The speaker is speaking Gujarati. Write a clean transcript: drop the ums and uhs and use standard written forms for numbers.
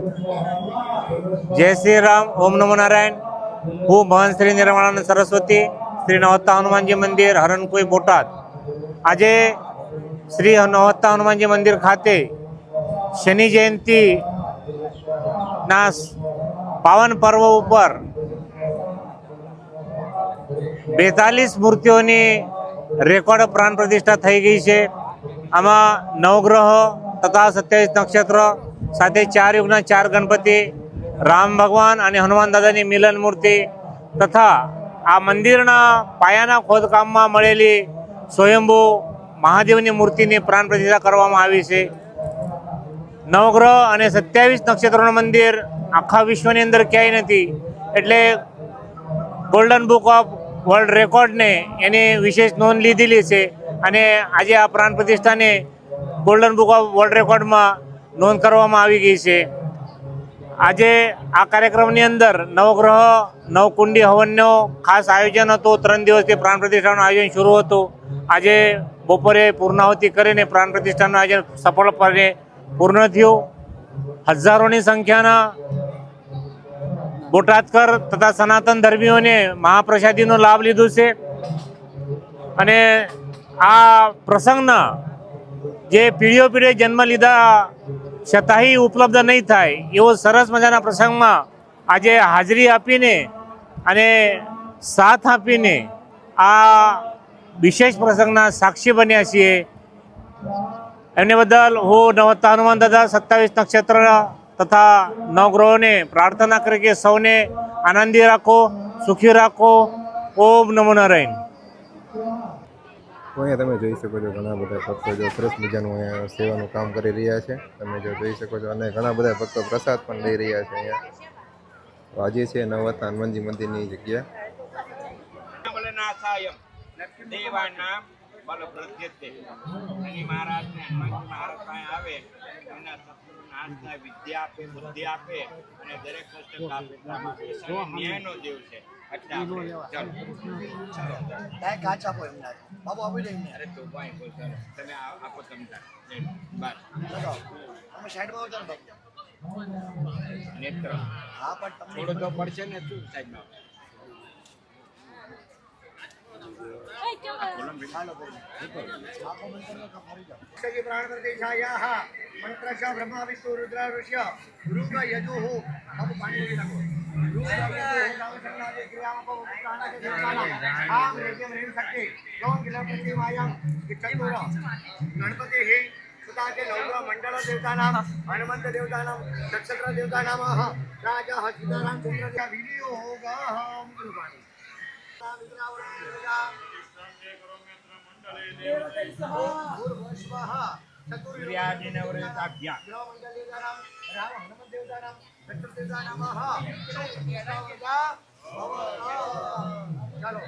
जय श्री राम, ओम नमो नारायण। હું મહંત શ્રી નિર્મળાનંદ સરસ્વતી, શ્રી નવતા હનુમાનજી મંદિર, હરણકુઈ, બોટાદ। આજે શ્રી નવતા હનુમાનજી મંદિર ખાતે શનિ જયંતિના પાવન પર્વ ઉપર 42 મૂર્તિઓની રેકોર્ડ પ્રાણ પ્રતિષ્ઠા થઈ ગઈ છે। આમાં નવગ્રહ તથા 27 નક્ષત્ર સાથે 4 યુગના 4 ગણપતિ, રામ ભગવાન અને હનુમાન દાદાની મિલન મૂર્તિ તથા આ મંદિરના પાયાના ખોદકામમાં મળેલી સ્વયંભૂ મહાદેવની મૂર્તિની પ્રાણ પ્રતિષ્ઠા કરવામાં આવી છે। નવગ્રહ અને 27 નક્ષત્રોનું મંદિર આખા વિશ્વની અંદર ક્યાંય નથી, એટલે ગોલ્ડન બુક ઓફ વર્લ્ડ રેકોર્ડને એની વિશેષ નોંધ લીધેલી છે અને આજે આ પ્રાણ પ્રતિષ્ઠાને ગોલ્ડન બુક ઓફ વર્લ્ડ રેકોર્ડમાં નોંધ કરવામાં આવી ગઈ છે। આજે આ કાર્યક્રમની અંદર નવગ્રહ નવકુંડી હવનનો ખાસ આયોજન હતું। 3 દિવસથી પ્રાણ પ્રતિષ્ઠાનું આયોજન શરૂ હતું। આજે બપોરે પૂર્ણાહુતિ કરીને પ્રાણ પ્રતિષ્ઠાનું આયોજન સફળપણે પૂર્ણ થયું। હજારોની સંખ્યાના બોટાદકર તથા સનાતન ધર્મીઓને મહાપ્રસાદીનો લાભ લીધો છે અને આ પ્રસંગના જે પીઢીઓ જન્મ લીધા છતાંય ઉપલબ્ધ નહીં થાય એવો સરસ મજાના પ્રસંગમાં આજે હાજરી આપીને અને સાથ આપીને આ વિશેષ પ્રસંગના સાક્ષી બન્યા છીએ। એમને બદલ હું નવતા હનુમાન દાદા, 27 નક્ષત્ર તથા નવગ્રહોને પ્રાર્થના કરી કે સૌને આનંદી રાખો, સુખી રાખો। ઓમ નમો નારાયણ। અહીંયા તમે જોઈ શકો છો ઘણા બધા ભક્તો જો સરસ મજાનું અહીંયા સેવાનું કામ કરી રહ્યા છે, તમે જો જોઈ શકો છો, અને ઘણા બધા ભક્તો પ્રસાદ પણ લઈ રહ્યા છે અહીંયા। તો આજે છે નવતા હનુમાનજી મંદિરની જગ્યા। વિદ્યા આપે, બુદ્ધિ આપે અને દરેક કષ્ટ કાપે, ન્યાયનો દેવ છે। કાચ આપો એમના બાબુ આપી દે અરે તો ભાઈ બોલ ચાલો તમે આપો તમતા બસ અમે સાઈડમાં આવતા બાબુ નેત્ર હા પણ થોડો તો પડશે ને શું સાઈડમાં प्राण प्रतिष्ठायाः मंत्रस्य ब्रह्मा विष्णु रुद्र ऋष्य गुरुक यजुः अब पानी लगो रुद्र यजुः नामसंनादे क्रियामपो प्राणादे देवतानां आम रेज्यम रेण शक्ति लोन किला प्रतिमायां चतुर गणपति हे सुता के नवग्रह मंडल देवतानां हनुमंत देवतानां नक्षत्र देवतानां राजा सीताराम चंद्र का वीडियो होगा हम गुरुवाणी चलो